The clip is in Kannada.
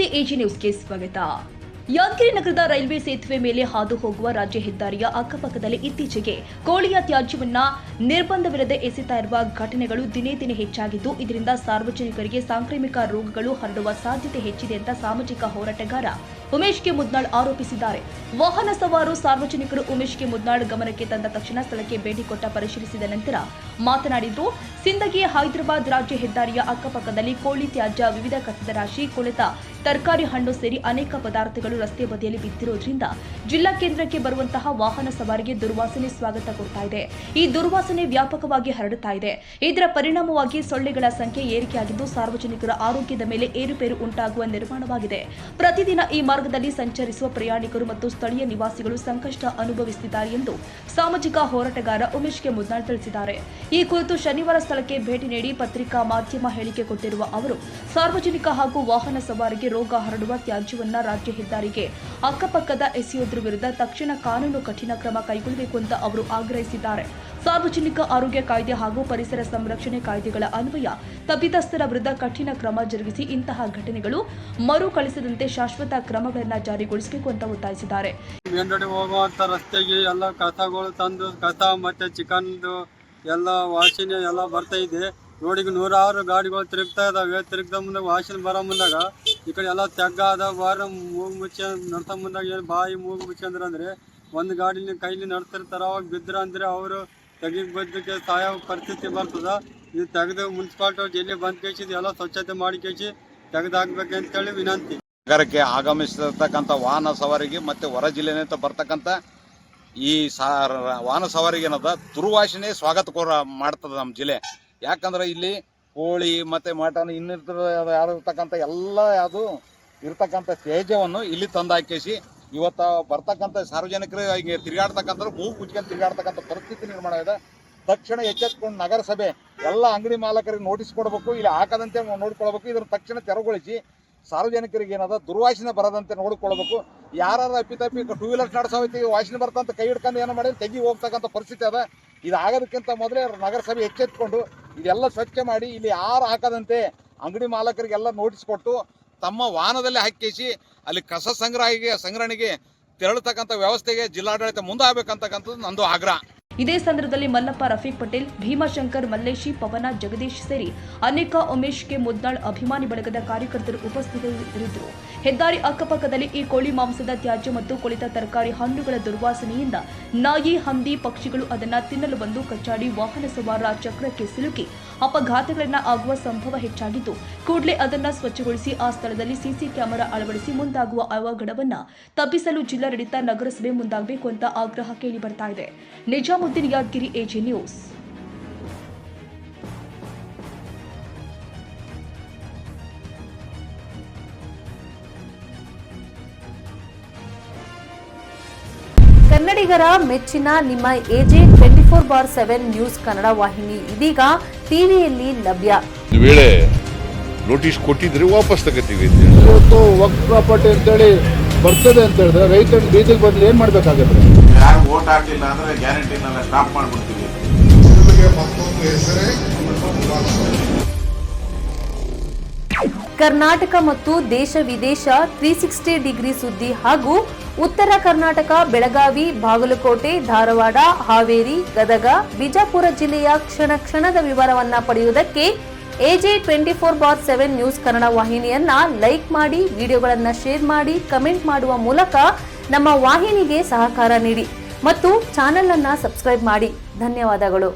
ನಮಸ್ತೆ ಎಜಿ ನ್ಯೂಸ್ಗೆ ಸ್ವಾಗತ. ಯಾದಗಿರಿ ನಗರದ ರೈಲ್ವೆ ಸೇತುವೆ ಮೇಲೆ ಹಾದು ಹೋಗುವ ರಾಜ್ಯ ಹೆದ್ದಾರಿಯ ಅಕ್ಕಪಕ್ಕದಲ್ಲಿ ಇತ್ತೀಚೆಗೆ ಕೋಳಿಯ ತ್ಯಾಜ್ಯವನ್ನ ನಿರ್ಬಂಧವಿಲ್ಲದೆ ಎಸೆತಾ ಇರುವ ಘಟನೆಗಳು ದಿನೇ ದಿನೇ ಹೆಚ್ಚಾಗಿದ್ದು, ಇದರಿಂದ ಸಾರ್ವಜನಿಕರಿಗೆ ಸಾಂಕ್ರಾಮಿಕ ರೋಗಗಳು ಹರಡುವ ಸಾಧ್ಯತೆ ಹೆಚ್ಚಿದೆ ಅಂತ ಸಾಮಾಜಿಕ ಹೋರಾಟಗಾರ ಉಮೇಶ್ ಕೆ ಮುದ್ನಾಳ್ ಆರೋಪಿಸಿದ್ದಾರೆ. ವಾಹನ ಸವಾರು ಸಾರ್ವಜನಿಕರು ಉಮೇಶ್ ಕೆ ಮುದ್ನಾಳ್ ಗಮನಕ್ಕೆ ತಂದ ತಕ್ಷಣ ಸ್ಥಳಕ್ಕೆ ಭೇಟಿ ಕೊಟ್ಟ ಪರಿಶೀಲಿಸಿದ ನಂತರ ಮಾತನಾಡಿದ್ರು. ಸಿಂದಗಿ ಹೈದರಾಬಾದ್ ರಾಜ್ಯ ಹೆದ್ದಾರಿಯ ಅಕ್ಕಪಕ್ಕದಲ್ಲಿ ಕೋಳಿ ತ್ಯಾಜ್ಯ, ವಿವಿಧ ಕಸದ ರಾಶಿ, ಕೊಳೆತ ತರಕಾರಿ, ಹಣ್ಣು ಸೇರಿ ಅನೇಕ ಪದಾರ್ಥಗಳು ರಸ್ತೆ ಬದಿಯಲ್ಲಿ ಬಿದ್ದಿರೋದ್ರಿಂದ ಜಿಲ್ಲಾ ಕೇಂದ್ರಕ್ಕೆ ಬರುವಂತಹ ವಾಹನ ಸವಾರಿಗೆ ದುರ್ವಾಸನೆ ಸ್ವಾಗತ ಕೊಡ್ತಾ ಇದೆ. ಈ ದುರ್ವಾಸನೆ ವ್ಯಾಪಕವಾಗಿ ಹರಡುತ್ತಾ ಇದೆ. ಇದರ ಪರಿಣಾಮವಾಗಿ ಸೊಳ್ಳೆಗಳ ಸಂಖ್ಯೆ ಏರಿಕೆಯಾಗಿದ್ದು ಸಾರ್ವಜನಿಕರ ಆರೋಗ್ಯದ ಮೇಲೆ ಏರುಪೇರು ಉಂಟಾಗುವ ನಿರ್ಮಾಣವಾಗಿದೆ. ಪ್ರತಿದಿನ ಈ ಮಾರ್ಗದಲ್ಲಿ ಸಂಚರಿಸುವ ಪ್ರಯಾಣಿಕರು ಮತ್ತು ಸ್ಥಳೀಯ ನಿವಾಸಿಗಳು ಸಂಕಷ್ಟ ಅನುಭವಿಸುತ್ತಿದ್ದಾರೆ ಎಂದು ಸಾಮಾಜಿಕ ಹೋರಾಟಗಾರ ಉಮೇಶ್ ಕೆ ಮುದ್ನಾಳ್ ತಿಳಿಸಿದ್ದಾರೆ. ಈ ಕುರಿತು ಶನಿವಾರ ಸ್ಥಳಕ್ಕೆ ಭೇಟಿ ನೀಡಿ ಪತ್ರಿಕಾ ಮಾಧ್ಯಮ ಹೇಳಿಕೆ ಕೊಟ್ಟಿರುವ ಅವರು, ಸಾರ್ವಜನಿಕ ಹಾಗೂ ವಾಹನ ಸವಾರಿಗೆ ರೋಗ ಹರಡುವ ತ್ಯಾಜ್ಯವನ್ನ ರಾಜ್ಯ ಹೆದ್ದಾರಿಗೆ ಅಕ್ಕಪಕ್ಕದ ಎಸೆಯುವುದರ ವಿರುದ್ಧ ತಕ್ಷಣ ಕಾನೂನು ಕಠಿಣ ಕ್ರಮ ಕೈಗೊಳ್ಳಬೇಕು ಅಂತ ಅವರು ಆಗ್ರಹಿಸಿದ್ದಾರೆ. ಸಾರ್ವಜನಿಕ ಆರೋಗ್ಯ ಕಾಯ್ದೆ ಹಾಗೂ ಪರಿಸರ ಸಂರಕ್ಷಣೆ ಕಾಯ್ದೆಗಳ ಅನ್ವಯ ತಪ್ಪಿತಸ್ಥರ ವಿರುದ್ಧ ಕಠಿಣ ಕ್ರಮ ಜರುಗಿಸಿ ಇಂತಹ ಘಟನೆಗಳು ಮರುಕಳಿಸದಂತೆ ಶಾಶ್ವತ ಕ್ರಮಗಳನ್ನು ಜಾರಿಗೊಳಿಸಬೇಕು ಅಂತ ಒತ್ತಾಯಿಸಿದ್ದಾರೆ. ಹೋಗುವಂತ ರಸ್ತೆಗೆ ಎಲ್ಲ ಕಸಗಳು ತಂದು ಕಸ ಮತ್ತೆ ಚಿಕನ್ ಎಲ್ಲ ವಾಸನೆ ಎಲ್ಲ ಬರ್ತಾ ಇದೆ. ರೋಡಿಗೆ ನೂರಾರು ಗಾಡಿಗಳು ತಿರುಗ್ತಾ ಇದಾವೆ. ತಿರುಗ್ದ ಮುಂದಾಗ ವಾಸನೆ ಬರೋ ಮುಂದಾಗ ಈ ಕಡೆ ಎಲ್ಲ ತೆಗ್ಗಾದ ಬಾರ ಮೂಗು ಮುಚ್ಚಿ ನಡ್ತಾ ಮುಂದಾಗ ಏನು ಬಾಯಿ ಮೂಗು ಮುಚ್ಚಂದ್ರೆ ಒಂದು ಗಾಡಿನ ಕೈಲಿ ನಡ್ತಿರ್ತಾರ. ಅವಾಗ ಬಿದ್ರ ಅಂದ್ರೆ ಅವರು ತೆಗಿಗೆ ಬದ್ದಕ್ಕೆ ಸಾಯೋ ಪರಿಸ್ಥಿತಿ ಬರ್ತದ. ಇದು ತೆಗೆದು ಮುನ್ಸಿಪಾಲ್ಟಿ ಜಿಲ್ಲೆ ಬಂದ್ ಕೇಸಿದ್ ಎಲ್ಲ ಸ್ವಚ್ಛತೆ ಮಾಡಿ ಕೇಸಿ ತೆಗೆದು ಹಾಕ್ಬೇಕಂತೇಳಿ ವಿನಂತಿ. ನಗರಕ್ಕೆ ಆಗಮಿಸಿರ್ತಕ್ಕಂಥ ವಾಹನ ಸವಾರಿಗೆ ಮತ್ತೆ ಹೊರ ಜಿಲ್ಲೆನಿಂದ ಬರ್ತಕ್ಕಂಥ ಈ ವಾಹನ ಸವಾರಿಗೆ ಏನದ ದುರ್ವಾಸನೆ ಸ್ವಾಗತ ಮಾಡ್ತದ ನಮ್ಮ ಜಿಲ್ಲೆ. ಯಾಕಂದ್ರೆ ಇಲ್ಲಿ ಕೋಳಿ ಮತ್ತೆ ಮಟನ್ ಇರ್ತಕ್ಕಂಥ ಎಲ್ಲ ಅದು ಇರ್ತಕ್ಕಂಥ ತ್ಯಾಜ್ಯವನ್ನು ಇಲ್ಲಿ ತಂದು ಹಾಕಿಸಿ ಇವತ್ತ ಬರ್ತಕ್ಕಂಥ ಸಾರ್ವಜನಿಕರು ಈಗ ತಿರುಗಾಡ್ತಕ್ಕಂಥ ಮೂಗು ಮುಚ್ಕೊಂಡು ತಿರುಗಾಡ್ತಕ್ಕಂಥ ಪರಿಸ್ಥಿತಿ ನಿರ್ಮಾಣ ಇದೆ. ತಕ್ಷಣ ಎಚ್ಚೆತ್ಕೊಂಡು ನಗರಸಭೆ ಎಲ್ಲ ಅಂಗಡಿ ಮಾಲಕರಿಗೆ ನೋಟಿಸ್ ಕೊಡಬೇಕು, ಇಲ್ಲಿ ಹಾಕದಂತೆ ನೋಡ್ಕೊಳ್ಬೇಕು. ಇದನ್ನು ತಕ್ಷಣ ತೆರವುಗೊಳಿಸಿ ಸಾರ್ವಜನಿಕರಿಗೆ ಏನದ ದುರ್ವಾಸನೆ ಬರದಂತೆ ನೋಡ್ಕೊಳ್ಬೇಕು. ಯಾರು ಅಪ್ಪಿತಪ್ಪಿ ಟೂ ವೀಲರ್ಸ್ ನಡೆಸೋತಿ ವಾಸನೆ ಬರ್ತಂತ ಕೈ ಹಿಡ್ಕೊಂಡು ಏನೋ ಮಾಡಿ ತೆಗಿ ಹೋಗ್ತಕ್ಕಂಥ ಪರಿಸ್ಥಿತಿ ಅದ. ಇದು ಆಗೋದಕ್ಕಿಂತ ಮೊದಲೇ ನಗರಸಭೆ ಎಚ್ಚೆತ್ಕೊಂಡು ಇದೆಲ್ಲ ಸ್ವಚ್ಛ ಮಾಡಿ ಇಲ್ಲಿ ಯಾರು ಹಾಕದಂತೆ ಅಂಗಡಿ ಮಾಲಕರಿಗೆಲ್ಲ ನೋಟಿಸ್ ಕೊಟ್ಟು ತಮ್ಮ ವಾಹನದಲ್ಲಿ ಹಾಕಿಸಿ ಅಲ್ಲಿ ಕಸ ಸಂಗ್ರಹಣೆಗೆ ತೆರಳತಕ್ಕಂಥ ವ್ಯವಸ್ಥೆಗೆ ಜಿಲ್ಲಾಡಳಿತ ಮುಂದಾಗಬೇಕಂತಕ್ಕಂಥದ್ದು ನಂದು ಆಗ್ರಹ. ಇದೇ ಸಂದರ್ಭದಲ್ಲಿ ಮಲ್ಲಪ್ಪ, ರಫೀಕ್ ಪಟೇಲ್, ಭೀಮಾಶಂಕರ್, ಮಲ್ಲೇಶಿ, ಪವನ, ಜಗದೀಶ್ ಸೇರಿ ಅನೇಕ ಉಮೇಶ್ ಕೆ ಮುದ್ನಾಳ್ ಅಭಿಮಾನಿ ಬಳಗದ ಕಾರ್ಯಕರ್ತರು ಉಪಸ್ಥಿತರಿದ್ದರು. ಹೆದ್ದಾರಿ ಅಕ್ಕಪಕ್ಕದಲ್ಲಿ ಈ ಕೋಳಿ ಮಾಂಸದ ತ್ಯಾಜ್ಯ ಮತ್ತು ಕೊಳೆತ ತರಕಾರಿ, ಹಣ್ಣುಗಳ ದುರ್ವಾಸನೆಯಿಂದ ನಾಯಿ, ಹಂದಿ, ಪಕ್ಷಿಗಳು ಅದನ್ನ ತಿನ್ನಲು ಬಂದು ಕಚ್ಚಾಡಿ ವಾಹನ ಸವಾರರ ಚಕ್ರಕ್ಕೆ ಸಿಲುಕಿ ಅಪಘಾತಗಳನ್ನ ಆಗುವ ಸಂಭವ ಹೆಚ್ಚಾಗಿದ್ದು, ಕೂಡಲೇ ಅದನ್ನ ಸ್ವಚ್ಛಗೊಳಿಸಿ ಆ ಸ್ಥಳದಲ್ಲಿ ಸಿಸಿ ಕ್ಯಾಮೆರಾ ಅಳವಡಿಸಿ ಮುಂದಾಗುವ ಅವಘಡವನ್ನ ತಪ್ಪಿಸಲು ಜಿಲ್ಲಾಡಳಿತ, ನಗರಸಭೆ ಮುಂದಾಗಬೇಕು ಅಂತ ಆಗ್ರಹ ಕೇಳಿ ಬರ್ತಾ ಇದೆ. Nizamuddin, Yadagiri, AG news. ಕನ್ನಡಿಗರ ಮೆಚ್ಚಿನ ನಿಮ್ಮ ಎಜೆ 24/7 ನ್ಯೂಸ್ ಕನ್ನಡ ವಾಹಿನಿ ಇದೀಗ ಟಿವಿಯಲ್ಲಿ ಲಭ್ಯ. ವೇಳೆ ನೋಟಿಸ್ ಕೊಟ್ಟಿದ್ರೆ ವಾಪಸ್ ತಗೋತೀವಿ. ಇವತ್ತು ವಕ್ಫ್ ಪ್ರಾಪರ್ಟಿ ಅಂತೇಳಿ ಬರ್ತದೆ ಅಂತ ಹೇಳಿದ್ರೆ ರೈತರು ಬೀದಿಗೆ ಬಂದು ಏನ್ ಮಾಡ್ಬೇಕಾಗತ್ತೆ? ಯಾರು ವೋಟ್ ಹಾಕಲಿಲ್ಲ ಅಂದ್ರೆ ಗ್ಯಾರಂಟಿನೆಲ್ಲ ಸ್ಟಾಪ್ ಮಾಡ್ಬಿಡ್ತೀವಿ. ಕರ್ನಾಟಕ ಮತ್ತು ದೇಶ ವಿದೇಶ 360 ಡಿಗ್ರಿ ಸುದ್ದಿ ಹಾಗೂ ಉತ್ತರ ಕರ್ನಾಟಕ, ಬೆಳಗಾವಿ, ಬಾಗಲಕೋಟೆ, ಧಾರವಾಡ, ಹಾವೇರಿ, ಗದಗ, ಬಿಜಾಪುರ ಜಿಲ್ಲೆಯ ಕ್ಷಣ ಕ್ಷಣದ ವಿವರವನ್ನ ಪಡೆಯುವುದಕ್ಕೆ ಎಜೆ 24/7 ನ್ಯೂಸ್ ಕನ್ನಡ ವಾಹಿನಿಯನ್ನ ಲೈಕ್ ಮಾಡಿ, ವಿಡಿಯೋಗಳನ್ನ ಶೇರ್ ಮಾಡಿ, ಕಮೆಂಟ್ ಮಾಡುವ ಮೂಲಕ ನಮ್ಮ ವಾಹಿನಿಗೆ ಸಹಕಾರ ನೀಡಿ ಮತ್ತು ಚಾನೆಲ್ ಅನ್ನ ಸಬ್ಸ್ಕ್ರೈಬ್ ಮಾಡಿ. ಧನ್ಯವಾದಗಳು.